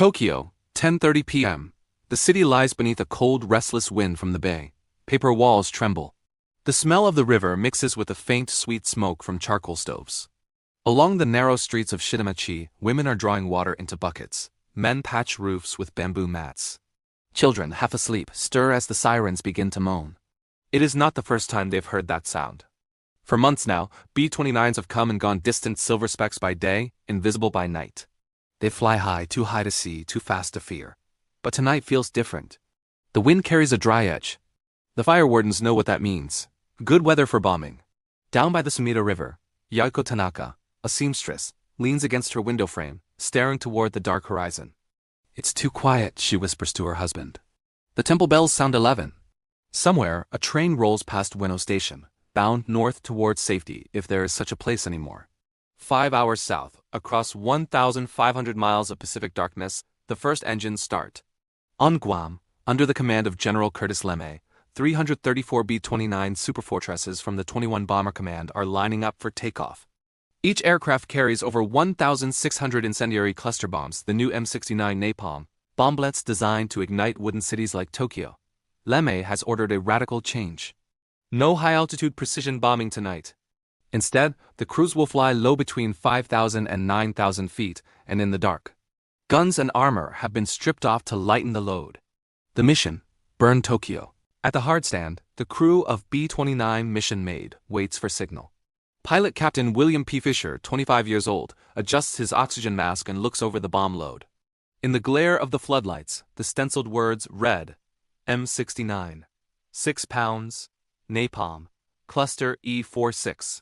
Tokyo, 10:30 p.m. The city lies beneath a cold, restless wind from the bay. Paper walls tremble. The smell of the river mixes with the faint, sweet smoke from charcoal stoves. Along the narrow streets of Shitamachi, women are drawing water into buckets. Men patch roofs with bamboo mats. Children, half asleep, stir as the sirens begin to moan. It is not the first time they've heard that sound. For months now, B-29s have come and gone, distant silver specks by day, invisible by night. They fly high, too high to see, too fast to fear. But tonight feels different. The wind carries a dry edge. The fire wardens know what that means. Good weather for bombing. Down by the Sumida River, Yaiko Tanaka, a seamstress, leans against her window frame, staring toward the dark horizon. "It's too quiet," she whispers to her husband. The temple bells sound 11. Somewhere, a train rolls past Ueno Station, bound north towards safety, if there is such a place anymore. 5 hours south, across 1,500 miles of Pacific darkness, the first engines start. On Guam, under the command of General Curtis LeMay, 334 B-29 superfortresses from the 21 Bomber Command are lining up for takeoff. Each aircraft carries over 1,600 incendiary cluster bombs, the new M69 napalm, bomblets designed to ignite wooden cities like Tokyo. LeMay has ordered a radical change. No high-altitude precision bombing tonight. Instead, the crews will fly low between 5,000 and 9,000 feet and in the dark. Guns and armor have been stripped off to lighten the load. The mission: burn Tokyo. At the hardstand, the crew of B-29 Mission Maid waits for signal. Pilot Captain William P. Fisher, 25 years old, adjusts his oxygen mask and looks over the bomb load. In the glare of the floodlights, the stenciled words read, M69, 6 pounds, napalm, cluster E46.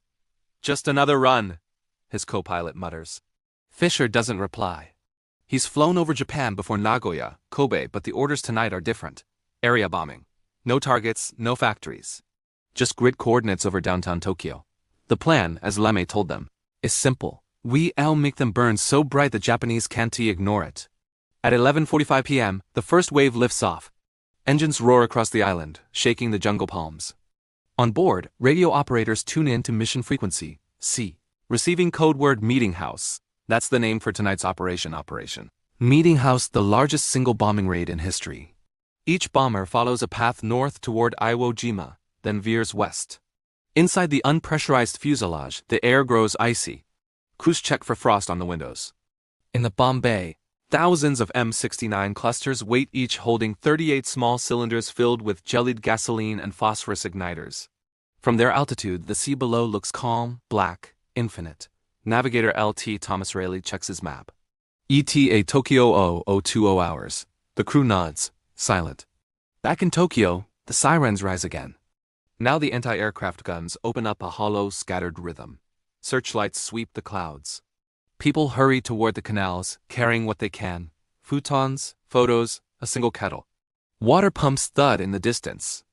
"Just another run," his co-pilot mutters. Fisher doesn't reply. He's flown over Japan before Nagoya, Kobe, but the orders tonight are different. Area bombing. No targets, no factories. Just grid coordinates over downtown Tokyo. The plan, as LeMay told them, is simple. We'll make them burn so bright the Japanese can't ignore it. At 11:45 p.m., the first wave lifts off. Engines roar across the island, shaking the jungle palms. On board, radio operators tune in to mission frequency, C. Receiving code word Meeting House. That's the name for tonight's operation. Meeting House, the largest single bombing raid in history. Each bomber follows a path north toward Iwo Jima, then veers west. Inside the unpressurized fuselage, the air grows icy. Crews check for frost on the windows. In the bomb bay, thousands of M69 clusters wait, each holding 38 small cylinders filled with jellied gasoline and phosphorus igniters. From their altitude, the sea below looks calm, black, infinite. Navigator L.T. Thomas Rayleigh checks his map. ETA Tokyo 0020 hours. The crew nods, silent. Back in Tokyo, the sirens rise again. Now the anti-aircraft guns open up a hollow, scattered rhythm. Searchlights sweep the clouds. People hurry toward the canals, carrying what they can. Futons, photos, a single kettle. Water pumps thud in the distance.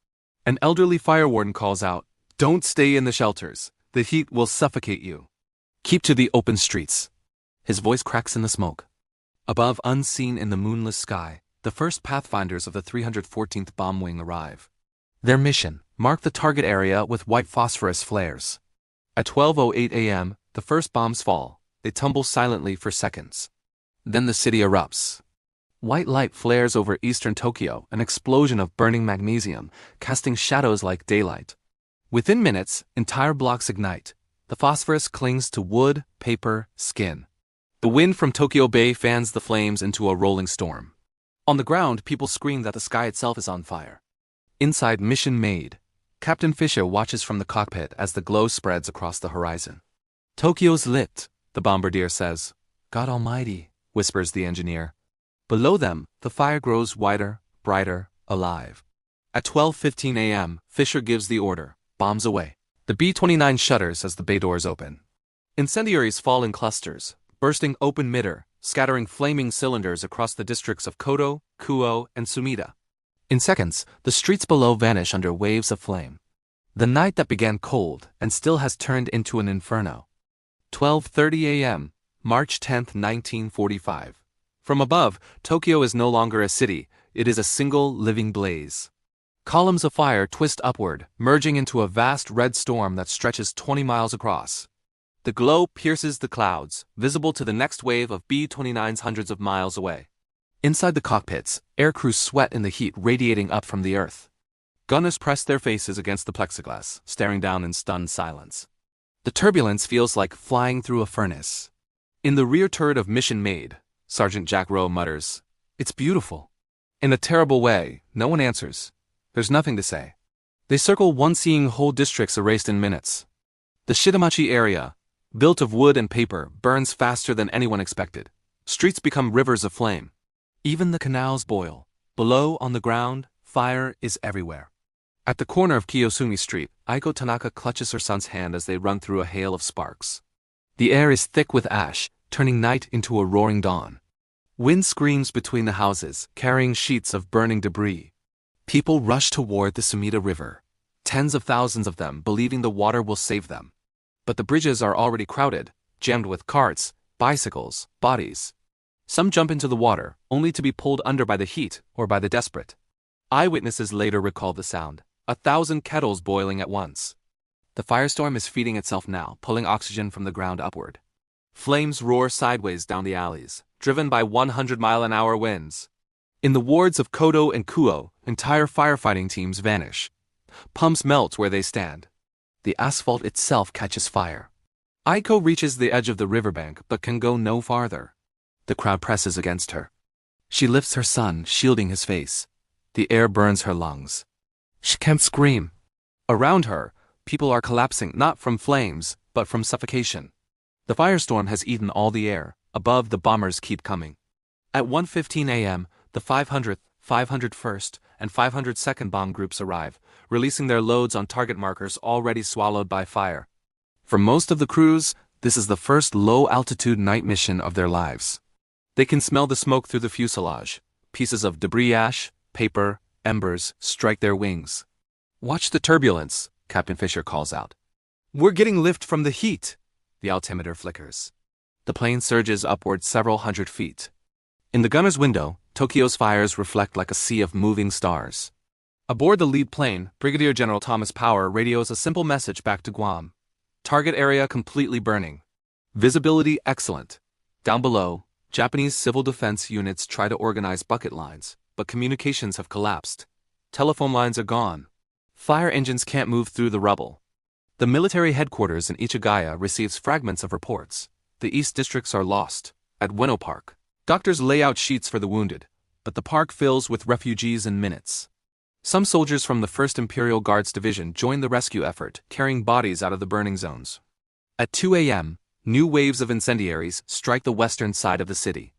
An elderly fire warden calls out, "Don't stay in the shelters. The heat will suffocate you. Keep to the open streets." His voice cracks in the smoke. Above, unseen in the moonless sky, the first pathfinders of the 314th Bomb Wing arrive. Their mission: mark the target area with white phosphorus flares. At 12:08 a.m., the first bombs fall. They tumble silently for seconds. Then the city erupts. White light flares over eastern Tokyo, an explosion of burning magnesium, casting shadows like daylight. Within minutes, entire blocks ignite. The phosphorus clings to wood, paper, skin. The wind from Tokyo Bay fans the flames into a rolling storm. On the ground, people scream that the sky itself is on fire. Inside Mission Maid, Captain Fisher watches from the cockpit as the glow spreads across the horizon. "Tokyo's lit," the bombardier says. "God Almighty," whispers the engineer. Below them, the fire grows wider, brighter, alive. At 12:15 a.m., Fisher gives the order, "Bombs away." The B-29 shudders as the bay doors open. Incendiaries fall in clusters, bursting open mid-air, scattering flaming cylinders across the districts of Koto, Kuo, and Sumida. In seconds, the streets below vanish under waves of flame. The night that began cold and still has turned into an inferno. 12:30 a.m., March 10, 1945. From above, Tokyo is no longer a city, it is a single living blaze. Columns of fire twist upward, merging into a vast red storm that stretches 20 miles across. The glow pierces the clouds, visible to the next wave of B-29s hundreds of miles away. Inside the cockpits, air crews sweat in the heat radiating up from the earth. Gunners press their faces against the plexiglass, staring down in stunned silence. The turbulence feels like flying through a furnace. In the rear turret of Mission Made, Sergeant Jack Rowe mutters, "It's beautiful." In a terrible way, no one answers. There's nothing to say. They circle once, seeing whole districts erased in minutes. The Shitamachi area, built of wood and paper, burns faster than anyone expected. Streets become rivers of flame. Even the canals boil. Below, on the ground, fire is everywhere. At the corner of Kiyosumi Street, Aiko Tanaka clutches her son's hand as they run through a hail of sparks. The air is thick with ash, turning night into a roaring dawn. Wind screams between the houses, carrying sheets of burning debris. People rush toward the Sumida River, tens of thousands of them believing the water will save them. But the bridges are already crowded, jammed with carts, bicycles, bodies. Some jump into the water, only to be pulled under by the heat or by the desperate. Eyewitnesses later recall the sound, 1,000 kettles boiling at once. The firestorm is feeding itself now, pulling oxygen from the ground upward. Flames roar sideways down the alleys, driven by 100-mile-an-hour winds. In the wards of Kodo and Kuo, entire firefighting teams vanish. Pumps melt where they stand. The asphalt itself catches fire. Aiko reaches the edge of the riverbank but can go no farther. The crowd presses against her. She lifts her son, shielding his face. The air burns her lungs. She can't scream. Around her, people are collapsing not from flames, but from suffocation. The firestorm has eaten all the air. Above, the bombers keep coming. At 1:15 a.m., the 500th, 501st, and 502nd bomb groups arrive, releasing their loads on target markers already swallowed by fire. For most of the crews, this is the first low-altitude night mission of their lives. They can smell the smoke through the fuselage. Pieces of debris ash, paper, embers strike their wings. "Watch the turbulence," Captain Fisher calls out. "We're getting lift from the heat." The altimeter flickers. The plane surges upward several hundred feet. In the gunner's window, Tokyo's fires reflect like a sea of moving stars. Aboard the lead plane, Brigadier General Thomas Power radios a simple message back to Guam. Target area completely burning. Visibility excellent. Down below, Japanese civil defense units try to organize bucket lines, but communications have collapsed. Telephone lines are gone. Fire engines can't move through the rubble. The military headquarters in Ichigaya receives fragments of reports. The East Districts are lost. At Ueno Park, doctors lay out sheets for the wounded, but the park fills with refugees in minutes. Some soldiers from the 1st Imperial Guards Division join the rescue effort, carrying bodies out of the burning zones. At 2 a.m., new waves of incendiaries strike the western side of the city.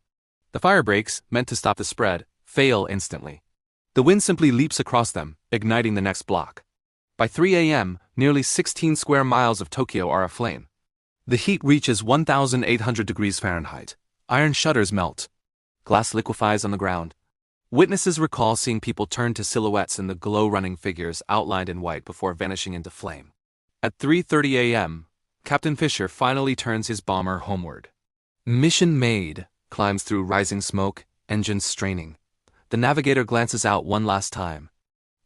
The fire breaks, meant to stop the spread, fail instantly. The wind simply leaps across them, igniting the next block. By 3 a.m., nearly 16 square miles of Tokyo are aflame. The heat reaches 1,800 degrees Fahrenheit. Iron shutters melt. Glass liquefies on the ground. Witnesses recall seeing people turn to silhouettes in the glow-running figures outlined in white before vanishing into flame. At 3:30 a.m., Captain Fisher finally turns his bomber homeward. Mission Made climbs through rising smoke, engines straining. The navigator glances out one last time.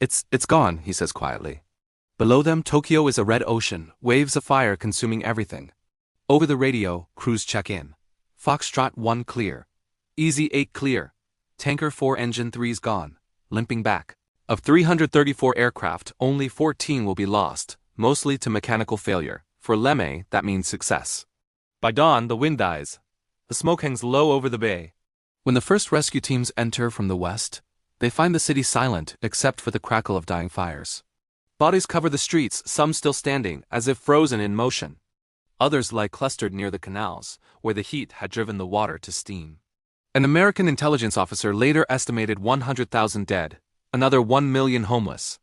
It's gone, he says quietly. Below them, Tokyo is a red ocean, waves of fire consuming everything. Over the radio, crews check in. Foxtrot 1 clear. Easy 8 clear. Tanker 4 engine 3's gone, limping back. Of 334 aircraft, only 14 will be lost, mostly to mechanical failure. For Leme, that means success. By dawn, the wind dies. The smoke hangs low over the bay. When the first rescue teams enter from the west, they find the city silent except for the crackle of dying fires. Bodies cover the streets, some still standing, as if frozen in motion. Others lie clustered near the canals, where the heat had driven the water to steam. An American intelligence officer later estimated 100,000 dead, another 1 million homeless.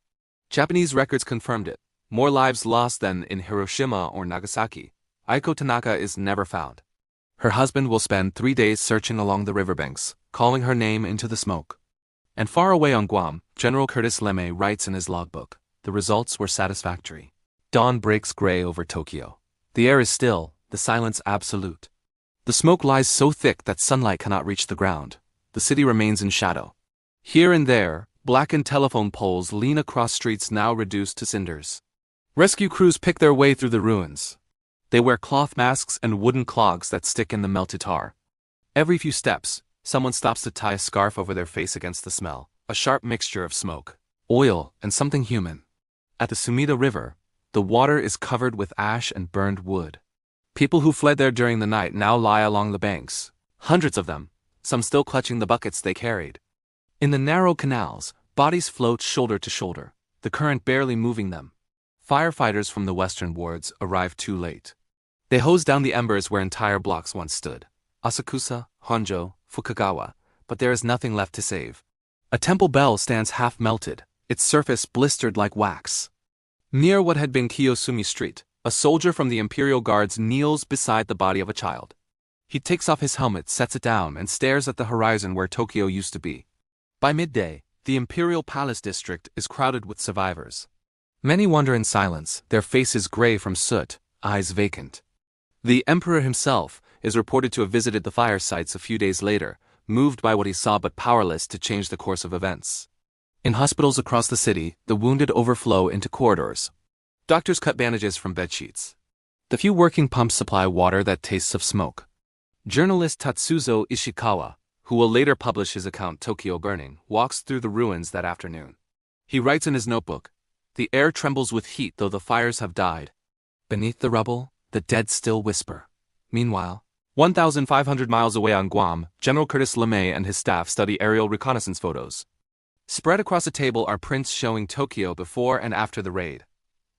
Japanese records confirmed it. More lives lost than in Hiroshima or Nagasaki. Aiko Tanaka is never found. Her husband will spend 3 days searching along the riverbanks, calling her name into the smoke. And far away on Guam, General Curtis Leme writes in his logbook, the results were satisfactory. Dawn breaks gray over Tokyo. The air is still, the silence absolute. The smoke lies so thick that sunlight cannot reach the ground. The city remains in shadow. Here and there, blackened telephone poles lean across streets now reduced to cinders. Rescue crews pick their way through the ruins. They wear cloth masks and wooden clogs that stick in the melted tar. Every few steps, Someone stops to tie a scarf over their face against the smell, a sharp mixture of smoke, oil, and something human. At the Sumida River, the water is covered with ash and burned wood. People who fled there during the night now lie along the banks, hundreds of them, some still clutching the buckets they carried. In the narrow canals, bodies float shoulder to shoulder, the current barely moving them. Firefighters from the western wards arrive too late. They hose down the embers where entire blocks once stood, Asakusa, Honjo, Fukagawa, but there is nothing left to save. A temple bell stands half melted, its surface blistered like wax. Near what had been Kiyosumi Street, a soldier from the Imperial Guards kneels beside the body of a child. He takes off his helmet, sets it down, and stares at the horizon where Tokyo used to be. By midday, the Imperial Palace district is crowded with survivors. Many wander in silence, their faces gray from soot, eyes vacant. The emperor himself is reported to have visited the fire sites a few days later, moved by what he saw but powerless to change the course of events. In hospitals across the city, the wounded overflow into corridors. Doctors cut bandages from bedsheets. The few working pumps supply water that tastes of smoke. Journalist Tatsuzo Ishikawa, who will later publish his account Tokyo Burning, walks through the ruins that afternoon. He writes in his notebook, "The air trembles with heat though the fires have died. Beneath the rubble, the dead still whisper." Meanwhile, 1,500 miles away on Guam, General Curtis LeMay and his staff study aerial reconnaissance photos. Spread across a table are prints showing Tokyo before and after the raid.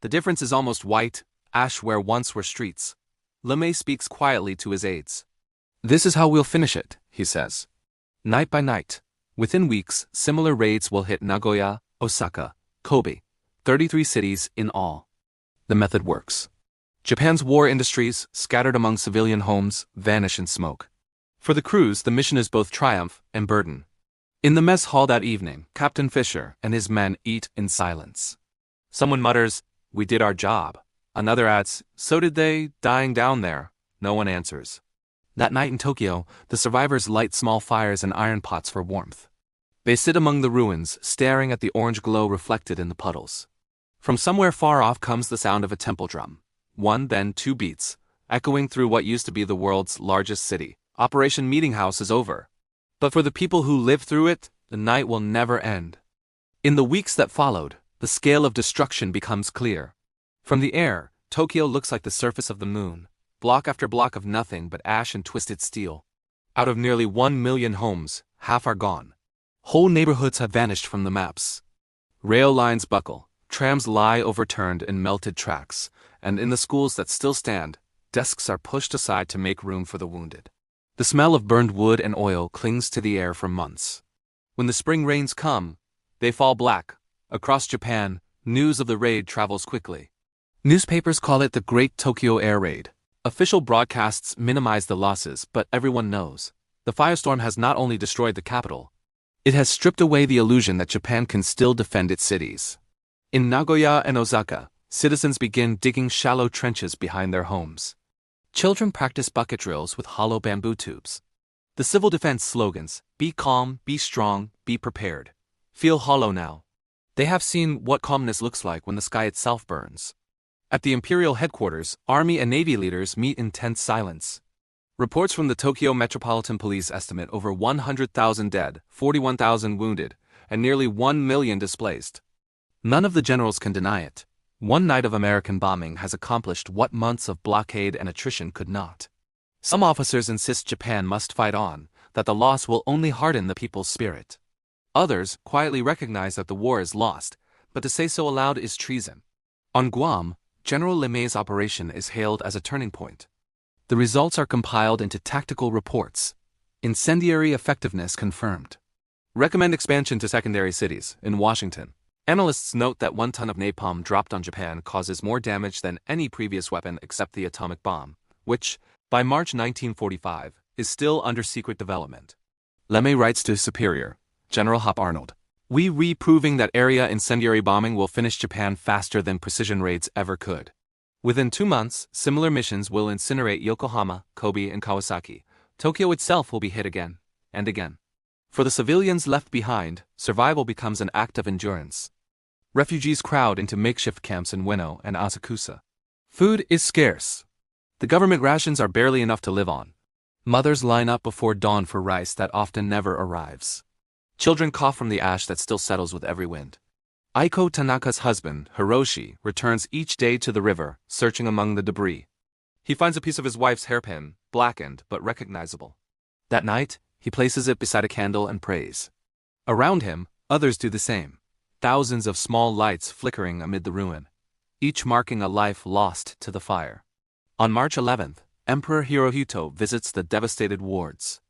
The difference is almost white, ash where once were streets. LeMay speaks quietly to his aides. "This is how we'll finish it," he says. Night by night. Within weeks, similar raids will hit Nagoya, Osaka, Kobe, 33 cities in all. The method works. Japan's war industries, scattered among civilian homes, vanish in smoke. For the crews, the mission is both triumph and burden. In the mess hall that evening, Captain Fisher and his men eat in silence. Someone mutters, "We did our job." Another adds, "So did they, dying down there." No one answers. That night in Tokyo, the survivors light small fires in iron pots for warmth. They sit among the ruins, staring at the orange glow reflected in the puddles. From somewhere far off comes the sound of a temple drum. One, then two beats, echoing through what used to be the world's largest city. Operation Meeting House is over. But for the people who live through it, the night will never end. In the weeks that followed, the scale of destruction becomes clear. From the air, Tokyo looks like the surface of the moon, block after block of nothing but ash and twisted steel. Out of nearly 1 million homes, half are gone. Whole neighborhoods have vanished from the maps. Rail lines buckle, trams lie overturned in melted tracks, and in the schools that still stand, desks are pushed aside to make room for the wounded. The smell of burned wood and oil clings to the air for months. When the spring rains come, they fall black. Across Japan, news of the raid travels quickly. Newspapers call it the Great Tokyo Air Raid. Official broadcasts minimize the losses, but everyone knows. The firestorm has not only destroyed the capital, it has stripped away the illusion that Japan can still defend its cities. In Nagoya and Osaka, citizens begin digging shallow trenches behind their homes. Children practice bucket drills with hollow bamboo tubes. The civil defense slogans, "Be calm, be strong, be prepared," feel hollow now. They have seen what calmness looks like when the sky itself burns. At the Imperial headquarters, Army and Navy leaders meet in tense silence. Reports from the Tokyo Metropolitan Police estimate over 100,000 dead, 41,000 wounded, and nearly 1 million displaced. None of the generals can deny it. One night of American bombing has accomplished what months of blockade and attrition could not. Some officers insist Japan must fight on, that the loss will only harden the people's spirit. Others quietly recognize that the war is lost, but to say so aloud is treason. On Guam, General LeMay's operation is hailed as a turning point. The results are compiled into tactical reports. Incendiary effectiveness confirmed. Recommend expansion to secondary cities. In Washington, analysts note that 1 ton of napalm dropped on Japan causes more damage than any previous weapon except the atomic bomb, which, by March 1945, is still under secret development. LeMay writes to his superior, General Hop Arnold, "We proving that area incendiary bombing will finish Japan faster than precision raids ever could. Within 2 months, similar missions will incinerate Yokohama, Kobe, and Kawasaki. Tokyo itself will be hit again, and again. For the civilians left behind, survival becomes an act of endurance." Refugees crowd into makeshift camps in Ueno and Asakusa. Food is scarce. The government rations are barely enough to live on. Mothers line up before dawn for rice that often never arrives. Children cough from the ash that still settles with every wind. Aiko Tanaka's husband, Hiroshi, returns each day to the river, searching among the debris. He finds a piece of his wife's hairpin, blackened but recognizable. That night, he places it beside a candle and prays. Around him, others do the same. Thousands of small lights flickering amid the ruin, each marking a life lost to the fire. On March 11th, Emperor Hirohito visits the devastated wards.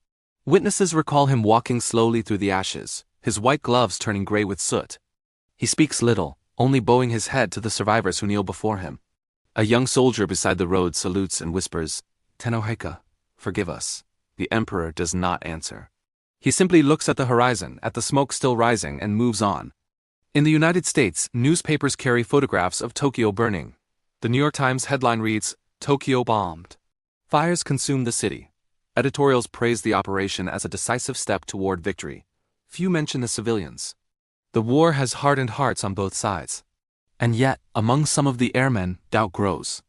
Witnesses recall him walking slowly through the ashes, his white gloves turning gray with soot. He speaks little, only bowing his head to the survivors who kneel before him. A young soldier beside the road salutes and whispers, "Tenohika, forgive us." The emperor does not answer. He simply looks at the horizon, at the smoke still rising, and moves on. In the United States, newspapers carry photographs of Tokyo burning. The New York Times headline reads, "Tokyo bombed. Fires consume the city." Editorials praise the operation as a decisive step toward victory. Few mention the civilians. The war has hardened hearts on both sides. And yet, among some of the airmen, doubt grows.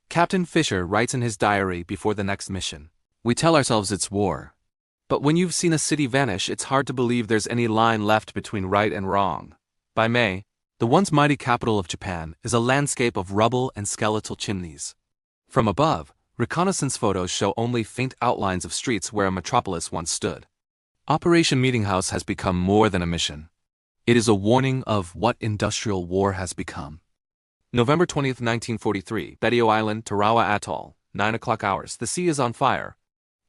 Captain Fisher writes in his diary before the next mission, "We tell ourselves it's war. But when you've seen a city vanish, it's hard to believe there's any line left between right and wrong." By May, the once mighty capital of Japan is a landscape of rubble and skeletal chimneys. From above, reconnaissance photos show only faint outlines of streets where a metropolis once stood. Operation Meeting House has become more than a mission. It is a warning of what industrial war has become. November 20th, 1943, Betio Island, Tarawa Atoll, 9 o'clock hours, the sea is on fire.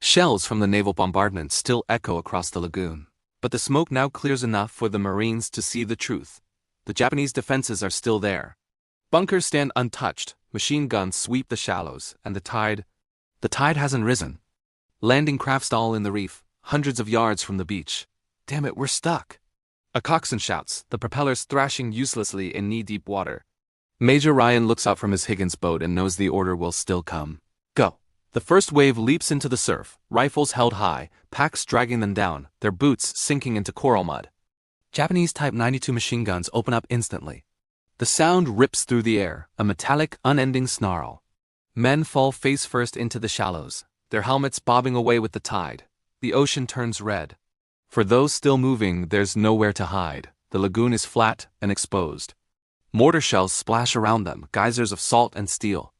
Shells from the naval bombardment still echo across the lagoon. But the smoke now clears enough for the Marines to see the truth. The Japanese defenses are still there. Bunkers stand untouched, machine guns sweep the shallows, and the tide hasn't risen. Landing craft stall in the reef, hundreds of yards from the beach. Damn it, we're stuck. A coxswain shouts, the propellers thrashing uselessly in knee-deep water. Major Ryan looks out from his Higgins boat and knows the order will still come. Go. The first wave leaps into the surf, rifles held high, packs dragging them down, their boots sinking into coral mud. Japanese Type 92 machine guns open up instantly. The sound rips through the air, a metallic, unending snarl. Men fall face first into the shallows, their helmets bobbing away with the tide. The ocean turns red. For those still moving, there's nowhere to hide. The lagoon is flat and exposed. Mortar shells splash around them, geysers of salt and steel.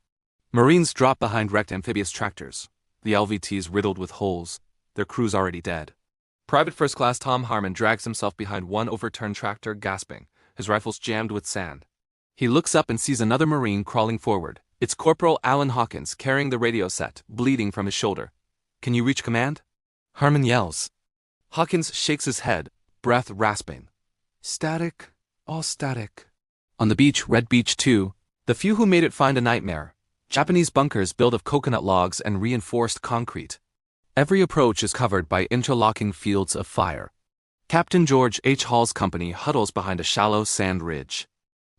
Marines drop behind wrecked amphibious tractors, the LVTs riddled with holes, their crews already dead. Private First Class Tom Harmon drags himself behind one overturned tractor, gasping, his rifles jammed with sand. He looks up and sees another Marine crawling forward. It's Corporal Alan Hawkins carrying the radio set, bleeding from his shoulder. "Can you reach command?" Harmon yells. Hawkins shakes his head, breath rasping. "Static, all static." On the beach, Red Beach 2, the few who made it find a nightmare. Japanese bunkers built of coconut logs and reinforced concrete. Every approach is covered by interlocking fields of fire. Captain George H. Hall's company huddles behind a shallow sand ridge.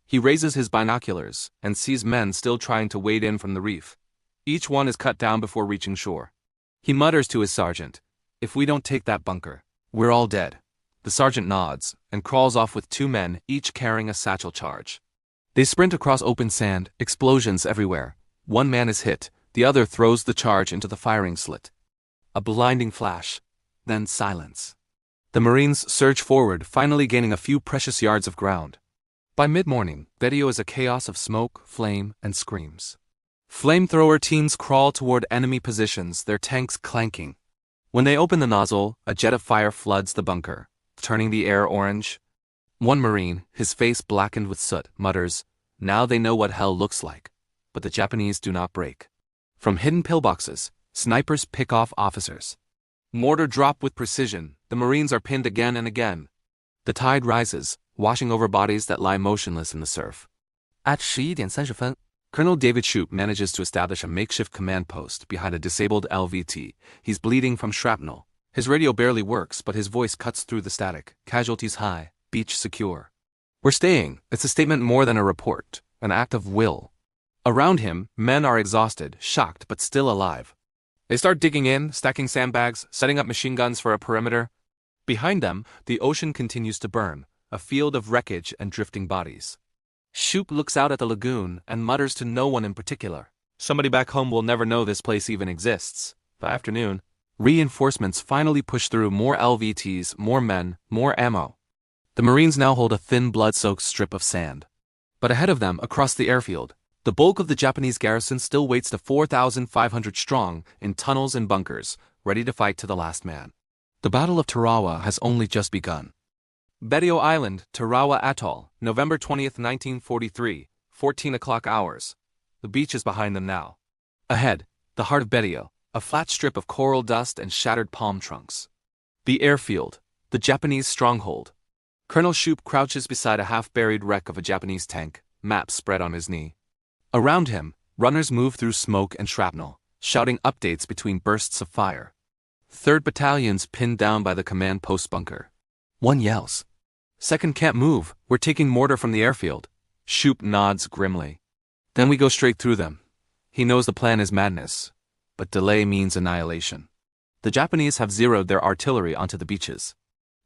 He raises his binoculars and sees men still trying to wade in from the reef. Each one is cut down before reaching shore. He mutters to his sergeant, "If we don't take that bunker, we're all dead." The sergeant nods and crawls off with two men, each carrying a satchel charge. They sprint across open sand, explosions everywhere. One man is hit, the other throws the charge into the firing slit. A blinding flash, then silence. The Marines surge forward, finally gaining a few precious yards of ground. By mid-morning, Betio is a chaos of smoke, flame, and screams. Flamethrower teams crawl toward enemy positions, their tanks clanking. When they open the nozzle, a jet of fire floods the bunker, turning the air orange. One Marine, his face blackened with soot, mutters, "Now they know what hell looks like." But the Japanese do not break. From hidden pillboxes, snipers pick off officers. Mortar drop with precision, the Marines are pinned again and again. The tide rises, washing over bodies that lie motionless in the surf. At 11:30, Colonel David Shoup manages to establish a makeshift command post behind a disabled LVT. He's bleeding from shrapnel. His radio barely works, but his voice cuts through the static. Casualties high, beach secure. "We're staying." It's a statement more than a report, an act of will. Around him, men are exhausted, shocked, but still alive. They start digging in, stacking sandbags, setting up machine guns for a perimeter. Behind them, the ocean continues to burn, a field of wreckage and drifting bodies. Shoup looks out at the lagoon and mutters to no one in particular. Somebody back home will never know this place even exists. By afternoon, Reinforcements finally push through. More LVTs, more men, more ammo. The Marines now hold a thin blood-soaked strip of sand. But ahead of them, across the airfield, the bulk of the Japanese garrison still waits to 4,500 strong in tunnels and bunkers, ready to fight to the last man. The Battle of Tarawa has only just begun. Betio Island, Tarawa Atoll, November 20th, 1943, 14 o'clock hours. The beach is behind them now. Ahead, the heart of Betio, a flat strip of coral dust and shattered palm trunks. The airfield, the Japanese stronghold. Colonel Shoup crouches beside a half-buried wreck of a Japanese tank, map spread on his knee. Around him, runners move through smoke and shrapnel, shouting updates between bursts of fire. 3rd Battalion's pinned down by the command post bunker. One yells. 2nd can't move, we're taking mortar from the airfield. Shoup nods grimly. Then we go straight through them. He knows the plan is madness, but delay means annihilation. The Japanese have zeroed their artillery onto the beaches.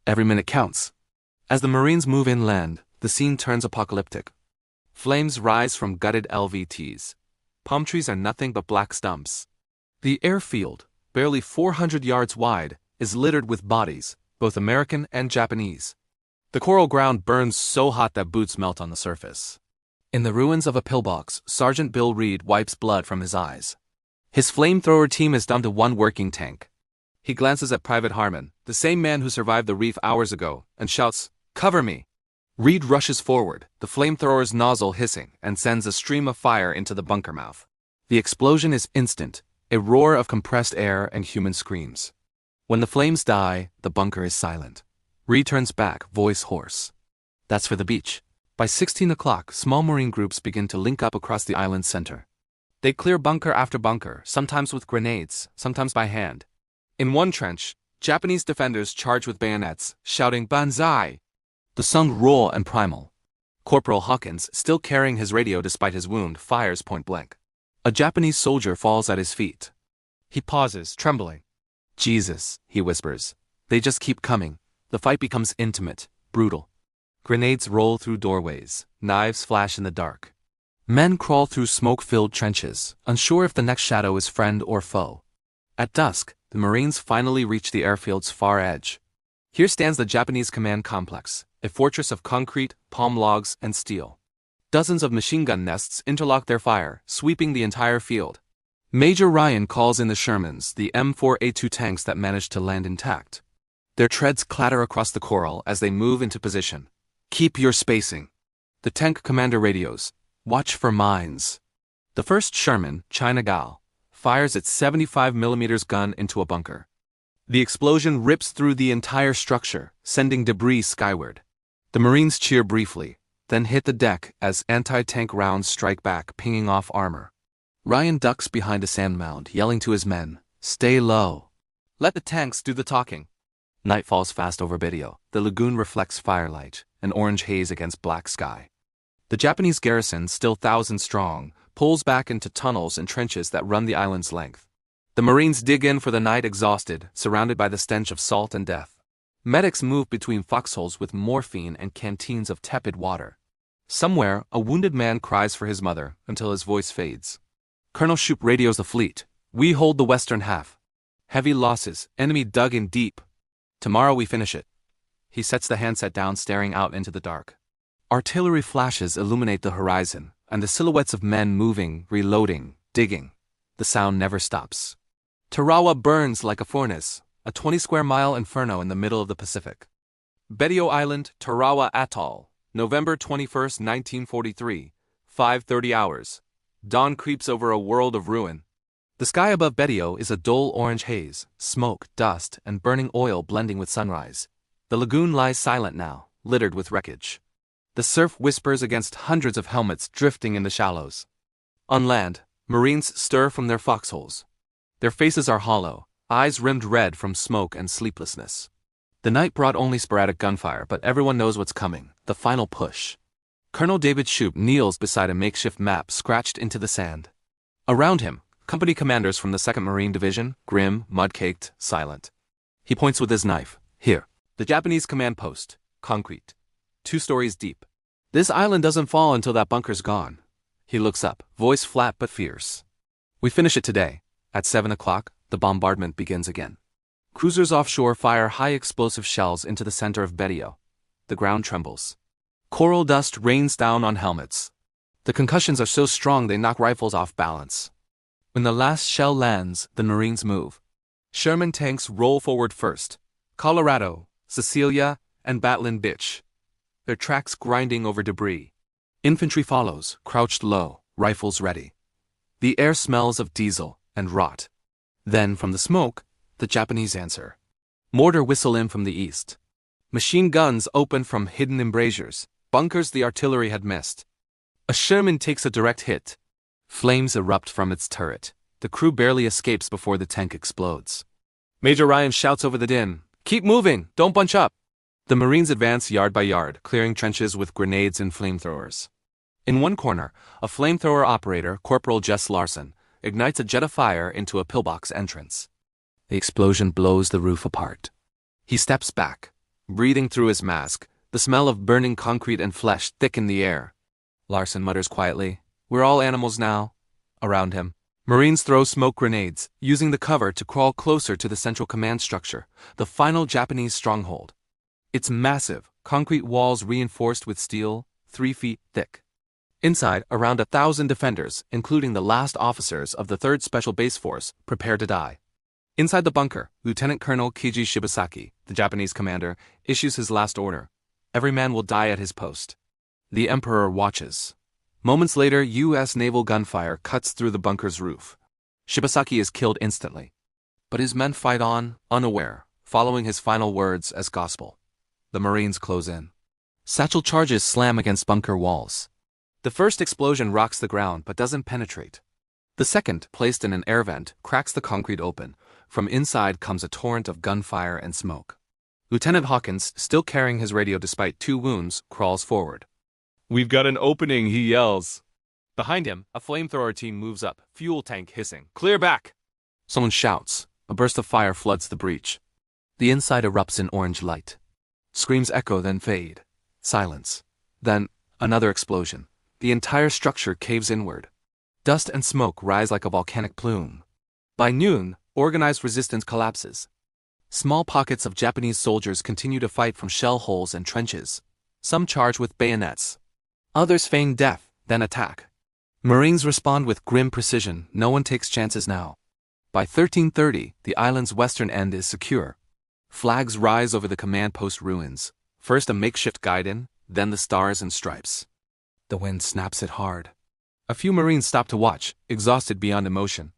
Every minute counts. As the Marines move inland, the scene turns apocalyptic. Flames rise from gutted LVTs. Palm trees are nothing but black stumps. The airfield, barely 400 yards wide, is littered with bodies, both American and Japanese. The coral ground burns so hot that boots melt on the surface. In the ruins of a pillbox, Sergeant Bill Reed wipes blood from his eyes. His flamethrower team is down to one working tank. He glances at Private Harmon, the same man who survived the reef hours ago, and shouts, "Cover me!" Reed rushes forward, the flamethrower's nozzle hissing, and sends a stream of fire into the bunker mouth. The explosion is instant, a roar of compressed air and human screams. When the flames die, the bunker is silent. Reed turns back, voice hoarse. That's for the beach. By 16 o'clock, small Marine groups begin to link up across the island's center. They clear bunker after bunker, sometimes with grenades, sometimes by hand. In one trench, Japanese defenders charge with bayonets, shouting "Banzai!" The song raw and primal. Corporal Hawkins, still carrying his radio despite his wound, fires point blank. A Japanese soldier falls at his feet. He pauses, trembling. "Jesus," he whispers. They just keep coming. The fight becomes intimate, brutal. Grenades roll through doorways, knives flash in the dark. Men crawl through smoke-filled trenches, unsure if the next shadow is friend or foe. At dusk, the Marines finally reach the airfield's far edge. Here stands the Japanese command complex, a fortress of concrete, palm logs, and steel. Dozens of machine gun nests interlock their fire, sweeping the entire field. Major Ryan calls in the Shermans, the M4A2 tanks that managed to land intact. Their treads clatter across the coral as they move into position. "Keep your spacing." The tank commander radios, "Watch for mines." The first Sherman, China Gal, fires its 75mm gun into a bunker. The explosion rips through the entire structure, sending debris skyward. The Marines cheer briefly, then hit the deck as anti-tank rounds strike back, pinging off armor. Ryan ducks behind a sand mound, yelling to his men, "Stay low. Let the tanks do the talking." Night falls fast over Betio. The lagoon reflects firelight, an orange haze against black sky. The Japanese garrison, still thousands strong, pulls back into tunnels and trenches that run the island's length. The Marines dig in for the night, exhausted, surrounded by the stench of salt and death. Medics move between foxholes with morphine and canteens of tepid water. Somewhere, a wounded man cries for his mother until his voice fades. Colonel Shoup radios the fleet. "We hold the western half. Heavy losses, enemy dug in deep. Tomorrow we finish it." He sets the handset down, staring out into the dark. Artillery flashes illuminate the horizon, and the silhouettes of men moving, reloading, digging. The sound never stops. Tarawa burns like a furnace, a 20-square-mile inferno in the middle of the Pacific. Betio Island, Tarawa Atoll, November 21st, 1943, 5:30 hours. Dawn creeps over a world of ruin. The sky above Betio is a dull orange haze, smoke, dust, and burning oil blending with sunrise. The lagoon lies silent now, littered with wreckage. The surf whispers against hundreds of helmets drifting in the shallows. On land, Marines stir from their foxholes. Their faces are hollow, eyes rimmed red from smoke and sleeplessness. The night brought only sporadic gunfire, but everyone knows what's coming, the final push. Colonel David Shoup kneels beside a makeshift map scratched into the sand. Around him, company commanders from the 2nd Marine Division, grim, mud-caked, silent. He points with his knife. "Here. The Japanese command post. Concrete. 2 stories deep. This island doesn't fall until that bunker's gone." He looks up, voice flat but fierce. "We finish it today. At 7 o'clock, the bombardment begins again." Cruisers offshore fire high explosive shells into the center of Betio. The ground trembles. Coral dust rains down on helmets. The concussions are so strong they knock rifles off balance. When the last shell lands, the Marines move. Sherman tanks roll forward first. Colorado, Cecilia, and Battling Bitch. Their tracks grinding over debris. Infantry follows, crouched low, rifles ready. The air smells of diesel and rot. Then, from the smoke, the Japanese answer. Mortar whistle in from the east. Machine guns open from hidden embrasures, bunkers the artillery had missed. A Sherman takes a direct hit. Flames erupt from its turret. The crew barely escapes before the tank explodes. Major Ryan shouts over the din, "Keep moving, don't bunch up." The Marines advance yard by yard, clearing trenches with grenades and flamethrowers. In one corner, a flamethrower operator, Corporal Jess Larson, ignites a jet of fire into a pillbox entrance. The explosion blows the roof apart. He steps back, breathing through his mask, the smell of burning concrete and flesh thick in the air. Larson mutters quietly, "We're all animals now." Around him, Marines throw smoke grenades, using the cover to crawl closer to the central command structure, the final Japanese stronghold. Its massive, concrete walls reinforced with steel, 3 feet thick. Inside, around 1,000 defenders, including the last officers of the 3rd Special Base Force, prepare to die. Inside the bunker, Lieutenant Colonel Keiji Shibasaki, the Japanese commander, issues his last order. Every man will die at his post. The Emperor watches. Moments later, U.S. naval gunfire cuts through the bunker's roof. Shibasaki is killed instantly. But his men fight on, unaware, following his final words as gospel. The Marines close in. Satchel charges slam against bunker walls. The first explosion rocks the ground but doesn't penetrate. The second, placed in an air vent, cracks the concrete open. From inside comes a torrent of gunfire and smoke. Lieutenant Hawkins, still carrying his radio despite 2 wounds, crawls forward. "We've got an opening," he yells. Behind him, a flamethrower team moves up, fuel tank hissing. "Clear back!" Someone shouts. A burst of fire floods the breach. The inside erupts in orange light. Screams echo, then fade. Silence. Then, another explosion. The entire structure caves inward. Dust and smoke rise like a volcanic plume. By noon, organized resistance collapses. Small pockets of Japanese soldiers continue to fight from shell holes and trenches. Some charge with bayonets. Others feign death, then attack. Marines respond with grim precision. No one takes chances now. By 1330, the island's western end is secure. Flags rise over the command post ruins. First a makeshift guidon, then the stars and stripes. The wind snaps it hard. A few Marines stop to watch, exhausted beyond emotion.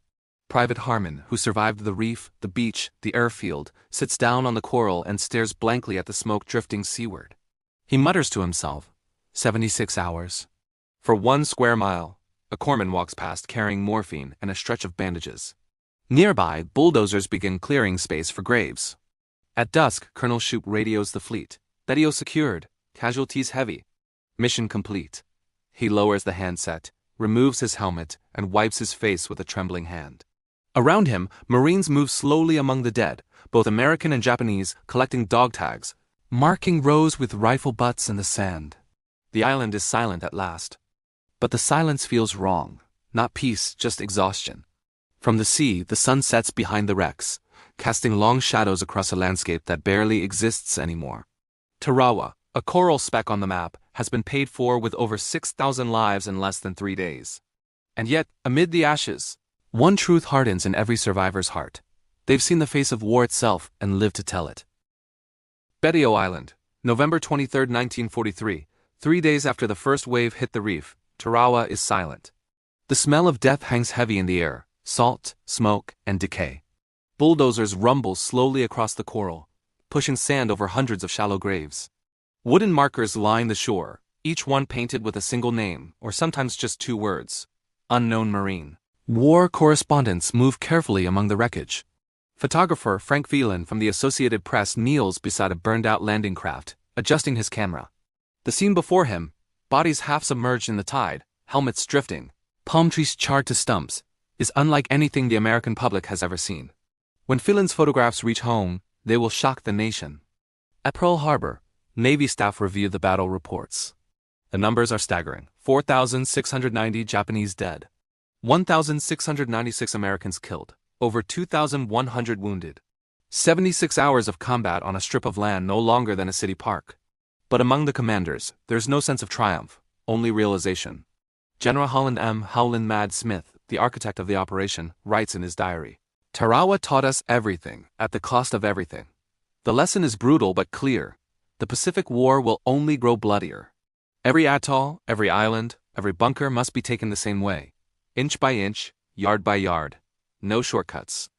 Private Harmon, who survived the reef, the beach, the airfield, sits down on the coral and stares blankly at the smoke drifting seaward. He mutters to himself, 76 hours. For 1 square mile, a corpsman walks past carrying morphine and a stretch of bandages. Nearby, bulldozers begin clearing space for graves. At dusk, Colonel Shoup radios the fleet. Betio secured, casualties heavy. Mission complete. He lowers the handset, removes his helmet, and wipes his face with a trembling hand. Around him, Marines move slowly among the dead, both American and Japanese, collecting dog tags, marking rows with rifle butts in the sand. The island is silent at last. But the silence feels wrong. Not peace, just exhaustion. From the sea, the sun sets behind the wrecks, casting long shadows across a landscape that barely exists anymore. Tarawa, a coral speck on the map, has been paid for with over 6,000 lives in less than 3 days. And yet, amid the ashes, one truth hardens in every survivor's heart. They've seen the face of war itself and lived to tell it. Betio Island, November 23, 1943. 3 days after the first wave hit the reef, Tarawa is silent. The smell of death hangs heavy in the air, salt, smoke, and decay. Bulldozers rumble slowly across the coral, pushing sand over hundreds of shallow graves. Wooden markers line the shore, each one painted with a single name, or sometimes just 2 words. Unknown Marine. War correspondents move carefully among the wreckage. Photographer Frank Phelan from the Associated Press kneels beside a burned-out landing craft, adjusting his camera. The scene before him, bodies half submerged in the tide, helmets drifting, palm trees charred to stumps, is unlike anything the American public has ever seen. When Phelan's photographs reach home, they will shock the nation. At Pearl Harbor, Navy staff review the battle reports. The numbers are staggering. 4,690 Japanese dead. 1,696 Americans killed. Over 2,100 wounded. 76 hours of combat on a strip of land no longer than a city park. But among the commanders, there's no sense of triumph, only realization. General Holland M. Howland Mad Smith, the architect of the operation, writes in his diary, "Tarawa taught us everything, at the cost of everything. The lesson is brutal but clear. The Pacific War will only grow bloodier. Every atoll, every island, every bunker must be taken the same way. Inch by inch, yard by yard. No shortcuts.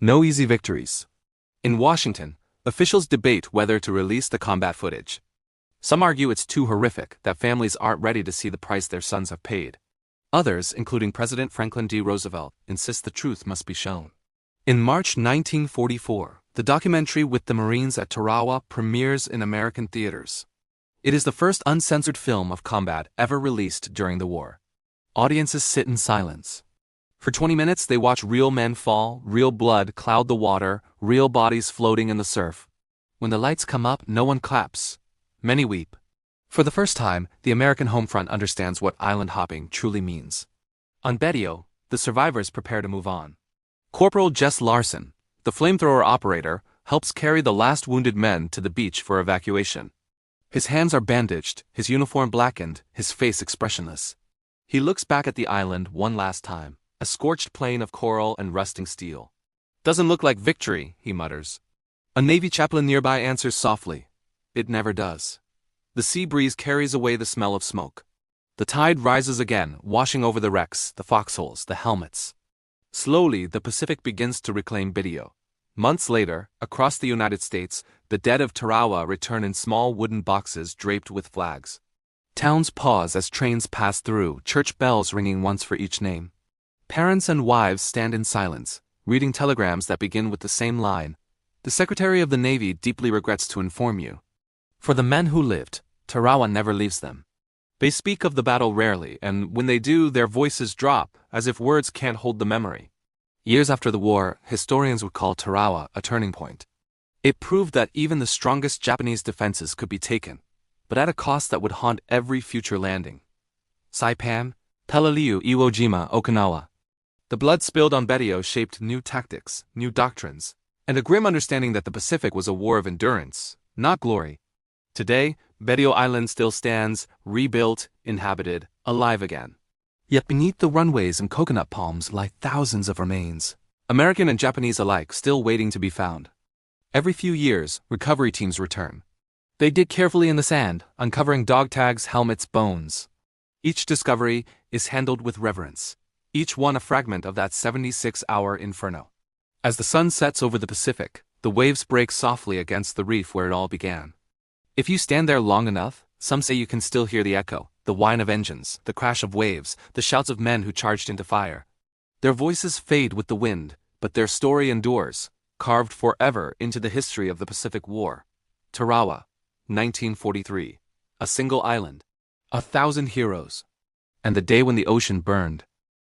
No easy victories." In Washington, officials debate whether to release the combat footage. Some argue it's too horrific, that families aren't ready to see the price their sons have paid. Others, including President Franklin D. Roosevelt, insist the truth must be shown. In March 1944, the documentary With the Marines at Tarawa premieres in American theaters. It is the first uncensored film of combat ever released during the war. Audiences sit in silence. For 20 minutes they watch real men fall, real blood cloud the water, real bodies floating in the surf. When the lights come up, no one claps. Many weep. For the first time, the American home front understands what island hopping truly means. On Betio, the survivors prepare to move on. Corporal Jess Larson, the flamethrower operator, helps carry the last wounded men to the beach for evacuation. His hands are bandaged, his uniform blackened, his face expressionless. He looks back at the island one last time. A scorched plain of coral and rusting steel. "Doesn't look like victory," he mutters. A Navy chaplain nearby answers softly, "It never does." The sea breeze carries away the smell of smoke. The tide rises again, washing over the wrecks, the foxholes, the helmets. Slowly, the Pacific begins to reclaim Betio. Months later, across the United States, the dead of Tarawa return in small wooden boxes draped with flags. Towns pause as trains pass through, church bells ringing once for each name. Parents and wives stand in silence, reading telegrams that begin with the same line, "The Secretary of the Navy deeply regrets to inform you." For the men who lived, Tarawa never leaves them. They speak of the battle rarely, and when they do, their voices drop, as if words can't hold the memory. Years after the war, historians would call Tarawa a turning point. It proved that even the strongest Japanese defenses could be taken, but at a cost that would haunt every future landing. Saipan, Peleliu, Iwo Jima, Okinawa. The blood spilled on Betio shaped new tactics, new doctrines, and a grim understanding that the Pacific was a war of endurance, not glory. Today, Betio Island still stands, rebuilt, inhabited, alive again. Yet beneath the runways and coconut palms lie thousands of remains, American and Japanese alike, still waiting to be found. Every few years, recovery teams return. They dig carefully in the sand, uncovering dog tags, helmets, bones. Each discovery is handled with reverence, each one a fragment of that 76-hour inferno. As the sun sets over the Pacific, the waves break softly against the reef where it all began. If you stand there long enough, some say you can still hear the echo, the whine of engines, the crash of waves, the shouts of men who charged into fire. Their voices fade with the wind, but their story endures, carved forever into the history of the Pacific War. Tarawa, 1943. A single island. 1,000 heroes. And the day when the ocean burned.